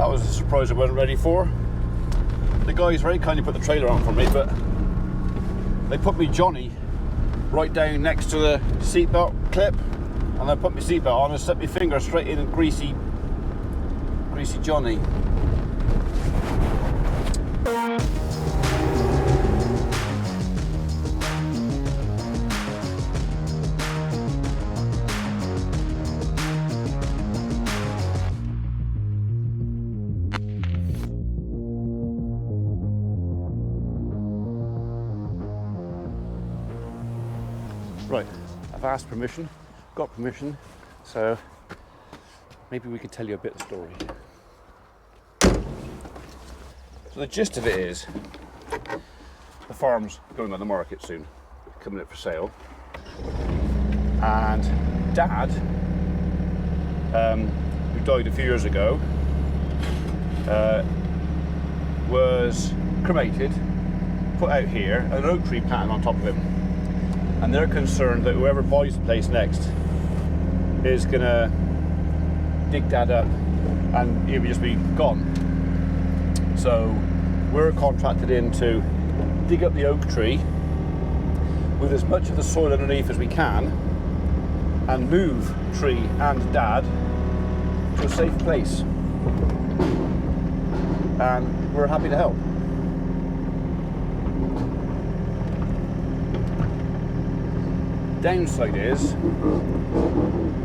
That was a surprise I wasn't ready for. The guys very kindly put the trailer on for me, but they put me Johnny right down next to the seatbelt clip, and I put my seatbelt on and stuck my finger straight in greasy Johnny. Right, I've asked permission, got permission, so maybe we can tell you a bit of the story. So the gist of it is, the farm's going on the market soon, coming up for sale, and Dad, who died a few years ago, was cremated, put out here, and an oak tree planted on top of him. And they're concerned that whoever buys the place next is gonna dig Dad up and he'll just be gone. So we're contracted in to dig up the oak tree with as much of the soil underneath as we can and move tree and Dad to a safe place. And we're happy to help. Downside is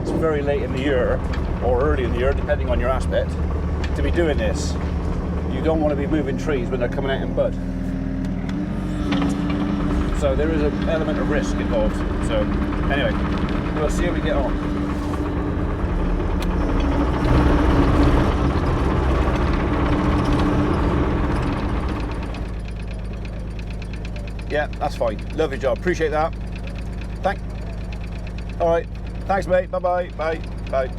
it's very late in the year or early in the year, depending on your aspect, to be doing this. You don't want to be moving trees when they're coming out in bud. So there is an element of risk involved. So anyway, we'll see how we get on. Yeah, that's fine. Lovely job. Appreciate that. All right, thanks mate, bye-bye, bye, bye.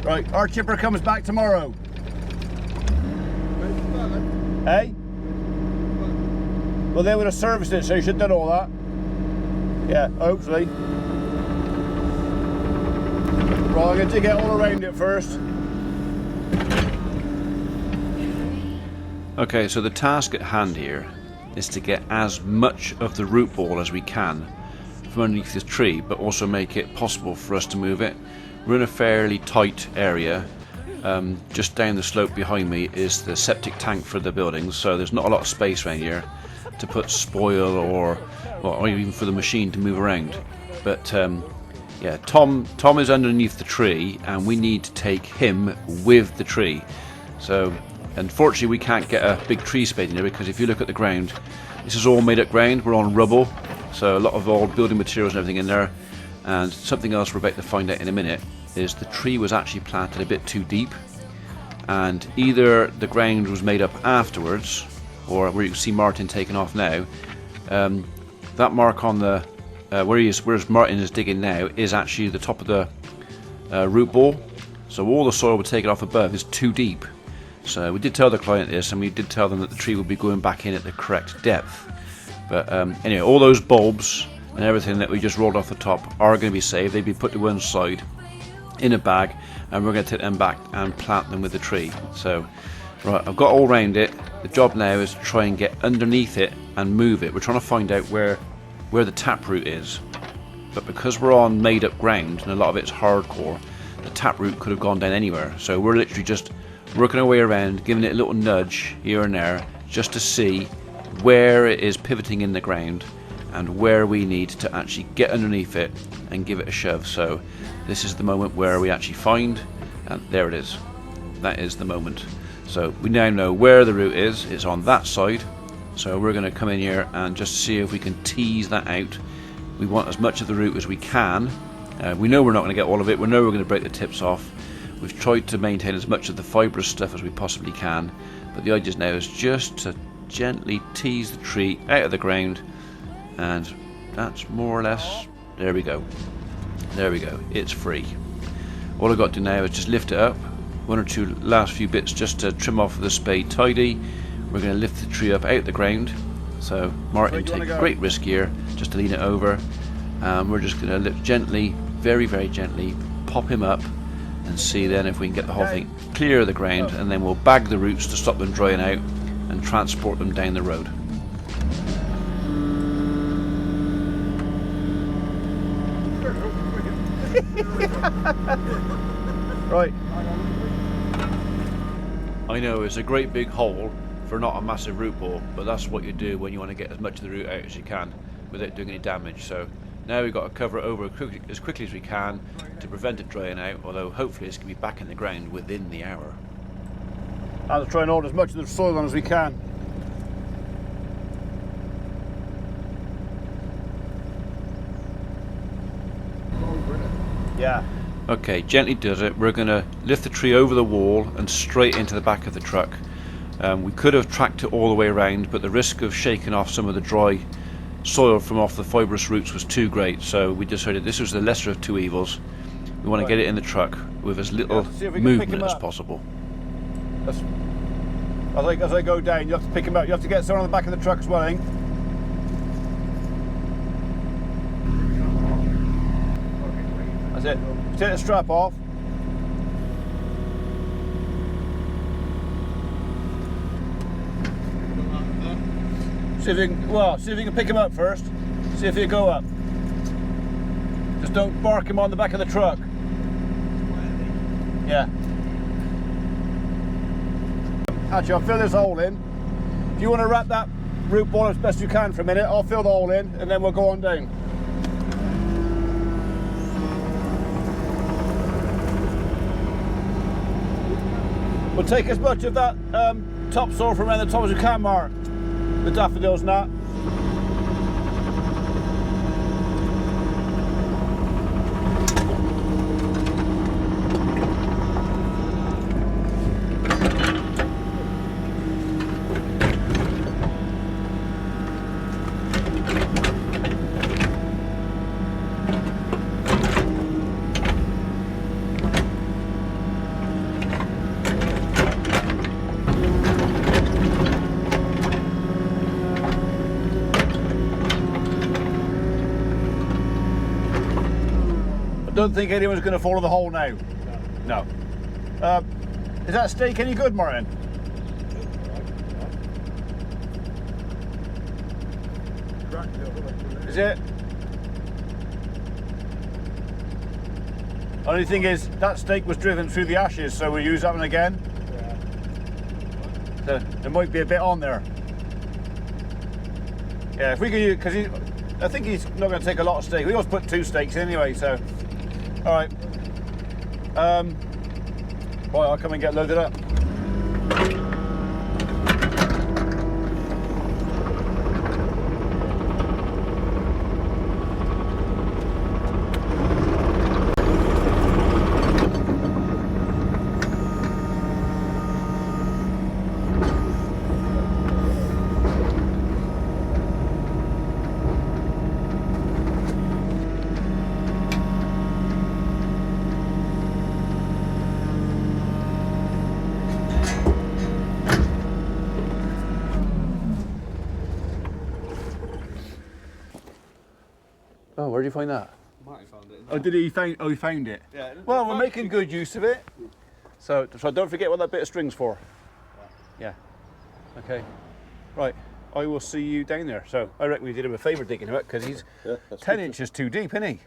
Right, our chipper comes back tomorrow. Hey? Well, they would have serviced it, so you should have done all that. Yeah, hopefully. Right, I'm going to get all around it first. Okay, so the task at hand here is to get as much of the root ball as we can from underneath this tree, but also make it possible for us to move it. We're in a fairly tight area. Just down the slope behind me is the septic tank for the buildings, so there's not a lot of space around here to put spoil or even for the machine to move around. But yeah, Tom is underneath the tree and we need to take him with the tree. So unfortunately we can't get a big tree spade in here, because if you look at the ground, this is all made up ground. We're on rubble, so a lot of old building materials and everything in there. And something else we're about to find out in a minute is the tree was actually planted a bit too deep, and either the ground was made up afterwards, or where you can see Martin taking off now, that mark on the where Martin is digging now is actually the top of the root ball. So all the soil we're taking off above is too deep. So we did tell the client this, and we did tell them that the tree would be going back in at the correct depth. But anyway, all those bulbs and everything that we just rolled off the top are going to be saved. They'd be put to one side in a bag, and we're going to take them back and plant them with the tree. So right, I've got all round it. The job now is to try and get underneath it and move it. We're trying to find out where the taproot is, but because we're on made up ground and a lot of it's hardcore, the taproot could have gone down anywhere. So we're literally just working our way around, giving it a little nudge here and there just to see where it is pivoting in the ground and where we need to actually get underneath it and give it a shove. So this is the moment where we actually find, and there it is. That is the moment. So we now know where the root is. It's on that side. So we're going to come in here and just see if we can tease that out. We want as much of the root as we can. We know we're not going to get all of it. We know we're going to break the tips off. We've tried to maintain as much of the fibrous stuff as we possibly can, but the idea now is just to gently tease the tree out of the ground, and that's more or less, there we go, it's free. All I've got to do now is just lift it up, one or two last few bits just to trim off with the spade tidy. We're going to lift the tree up out the ground, so Martin take a great risk here just to lean it over, and we're just going to lift gently, very very gently, pop him up and see then if we can get the whole thing clear of the ground, and then we'll bag the roots to stop them drying out and transport them down the road. Right. I know it's a great big hole for not a massive root ball, but that's what you do when you want to get as much of the root out as you can without doing any damage. So now we've got to cover it over as quickly as we can to prevent it drying out, although hopefully it's going to be back in the ground within the hour. I'll try and hold as much of the soil on as we can. Yeah. Okay, gently does it. We're going to lift the tree over the wall and straight into the back of the truck. We could have tracked it all the way around, but the risk of shaking off some of the dry soil from off the fibrous roots was too great, so we decided this was the lesser of two evils. We want to get it in the truck with as little movement as possible. As I go down, you have to pick him up. You have to get someone on the back of the truck as well, eh? That's it. Take the strap off. See if you can pick him up first. See if you go up. Just don't bark him on the back of the truck. Yeah. Actually, I'll fill this hole in. If you want to wrap that root ball as best you can for a minute, I'll fill the hole in and then we'll go on down. We'll take as much of that topsoil from around the top as we can, Mark. The daffodils and that. Don't think anyone's going to follow the hole now. No. Is that steak any good, Martin? Is it? Only thing is, that stake was driven through the ashes, so we'll use that one again. So there might be a bit on there. Yeah, if we could use, because I think he's not going to take a lot of steak. We always put 2 steaks in anyway, so. All right. Right, I'll come and get loaded up. Oh, where did you find that? Martin found it. Oh, did he find? Oh, he found it. Yeah. Well, we're making good use of it. So don't forget what that bit of string's for. Yeah. Okay. Right. I will see you down there. So I reckon we did him a favour digging him up because he's 10 inches too deep, isn't he?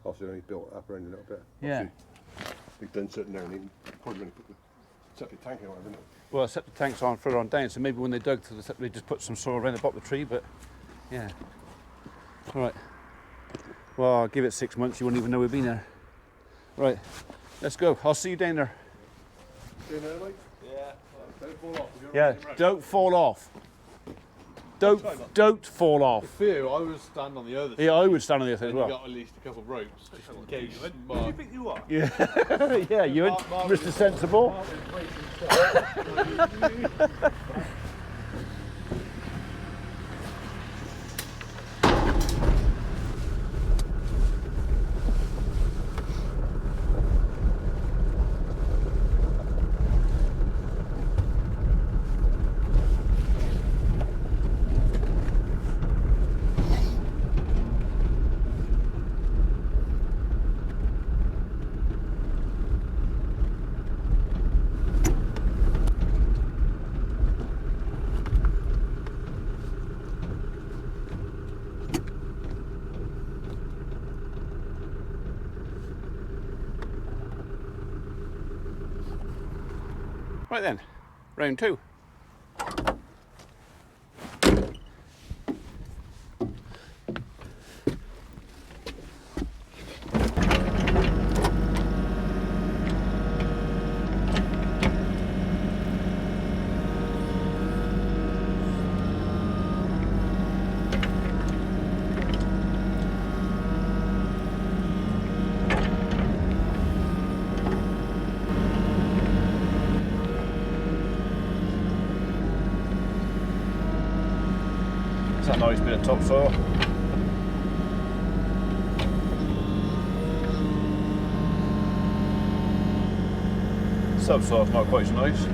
Obviously, only built up around a little bit. Yeah. We've done certain now, and he probably going to put the septic tank in, haven't it? Well, septic tank's on further on down, so maybe when they dug to the septic, they just put some soil around the bottom of the tree. But yeah. All right. Well, I'll give it 6 months. You wouldn't even know we've been there. Right. Let's go. I'll see you down there. See you there, mate? Yeah. Don't fall off. Yeah. Don't fall off. Don't fall off. For you, I was standing on the other side. Yeah, I would stand on the other side as You well. got at least a couple of ropes just in case. Who do you think you are? Yeah. Yeah, you and Mr. Sensible. Right then, round 2. That's a nice bit of topsoil. Subsoil's not quite so nice.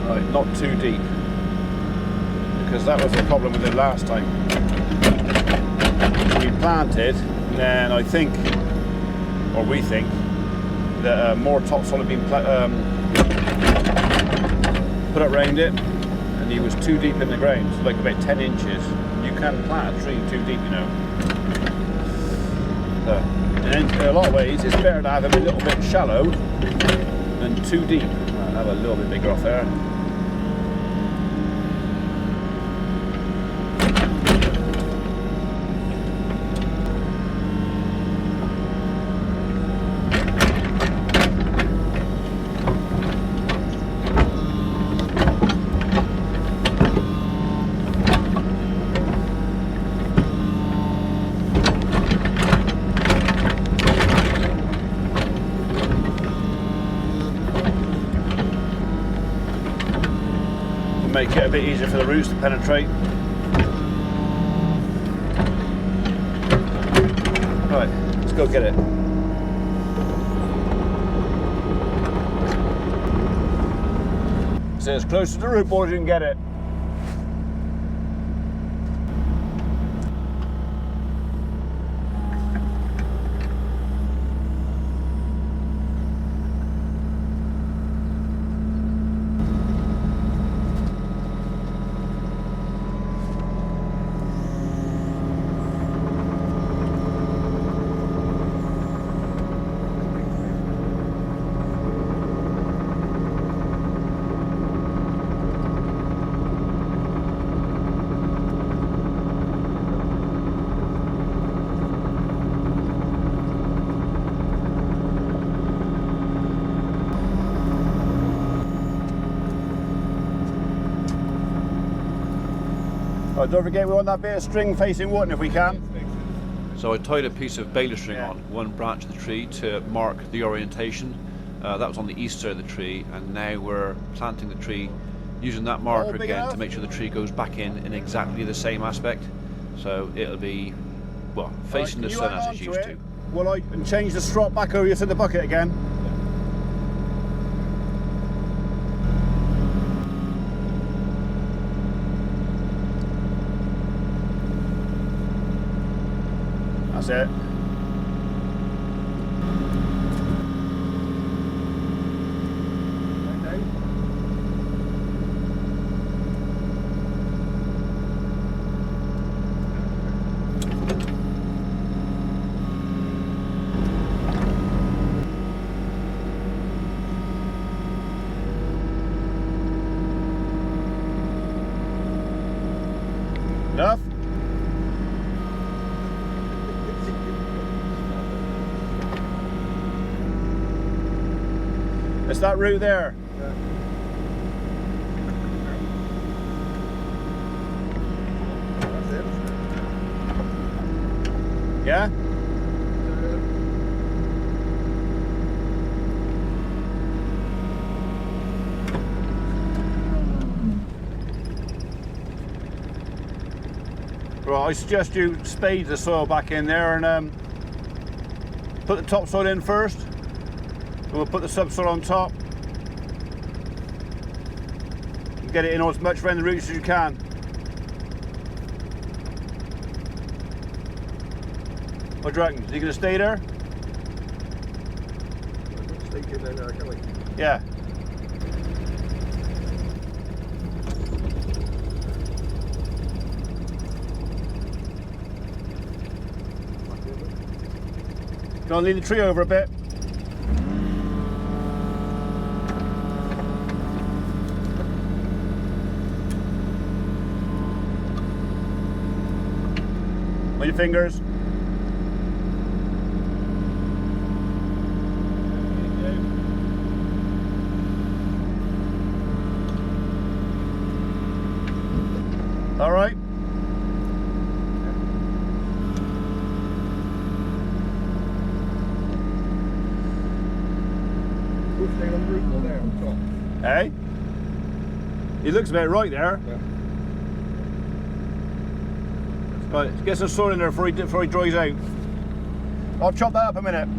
Right, not too deep, because that was the problem with it last time. We planted, and then I think, or we think, that more topsoil had been put around it, and he was too deep in the ground, so like about 10 inches. You can plant a tree too deep, you know. So, and in a lot of ways, it's better to have him a little bit shallow than too deep. I'll have a little bit bigger off there. Make it a bit easier for the roots to penetrate. Right, let's go get it. So as close to the root ball as you can get it. Oh, don't forget we want that bit of string facing Wotton if we can. So I tied a piece of baler string on one branch of the tree to mark the orientation. That was on the east side of the tree, and now we're planting the tree using that marker big again enough? to make sure the tree goes back in exactly the same aspect. So it'll be, well, facing the sun as it's used to. Well, I can change the strop back over to the bucket again. That's it. Enough? It's that root there. Yeah? Right, I suggest you spade the soil back in there and put the topsoil in first. And we'll put the subsoil on top. And get it in as much around the roots as you can. What do you reckon? Is he going to stay there? Yeah. Do you want to lean the tree over a bit? On your fingers. All right. Who's staying on the root wall there on top? Hey? He looks about right there. Yeah. Right, get some soil in there before he dries out. I'll chop that up a minute.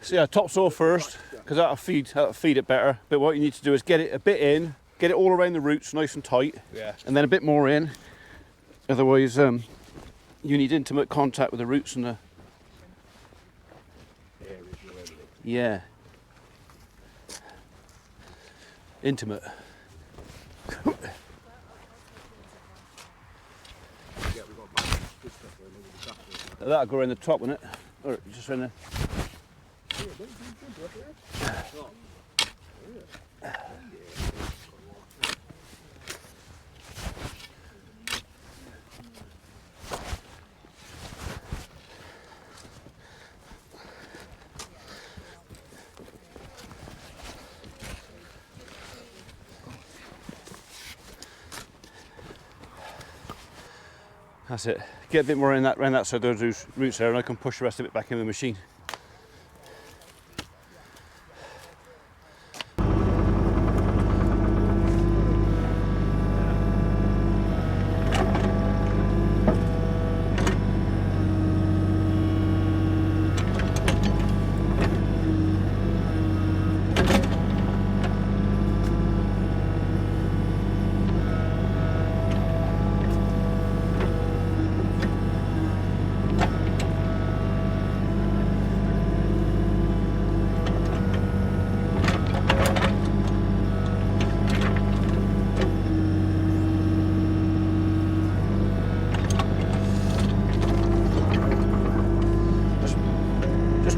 So yeah, topsoil first, because that'll feed it better. But what you need to do is get it a bit in, get it all around the roots nice and tight, and then a bit more in. Otherwise, you need intimate contact with the roots and the. Yeah. Intimate. That'll go in the top, won't it? Or just in the. That's it. Get a bit more in that around that side of those roots there, and I can push the rest of it back in the machine.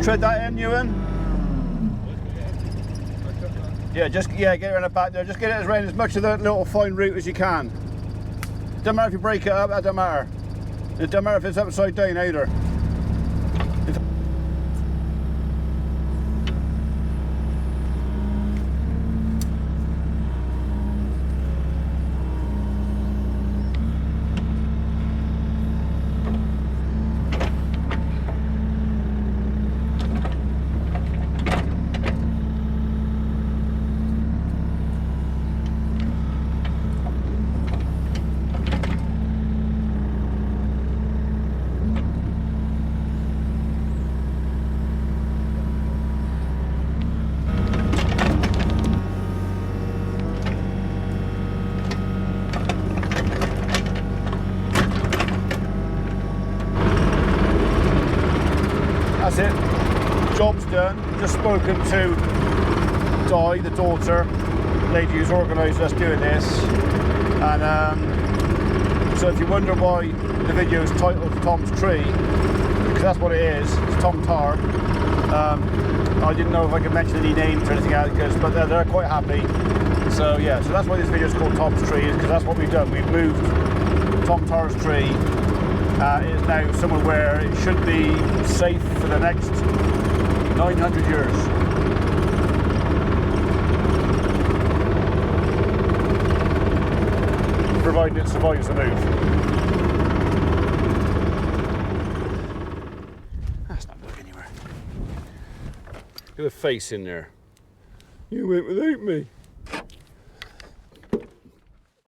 Tread that in, Ewan. Yeah, get it in the back there. Just get it around as much of the little fine root as you can. Doesn't matter if you break it up, that doesn't matter. It doesn't matter if it's upside down either. That's it, job's done. Just spoken to Di, the daughter, lady who's organised us doing this. And so if you wonder why the video is titled Tom's Tree, because that's what it is, it's Tom Tar. I didn't know if I could mention any names or anything else, but they're quite happy. So yeah, so that's why this video is called Tom's Tree, because that's what we've done. We've moved Tom Tar's tree. It is now somewhere where it should be safe for the next 900 years. Provided it survives the move. That's not going anywhere. Look at the face in there. You went without me.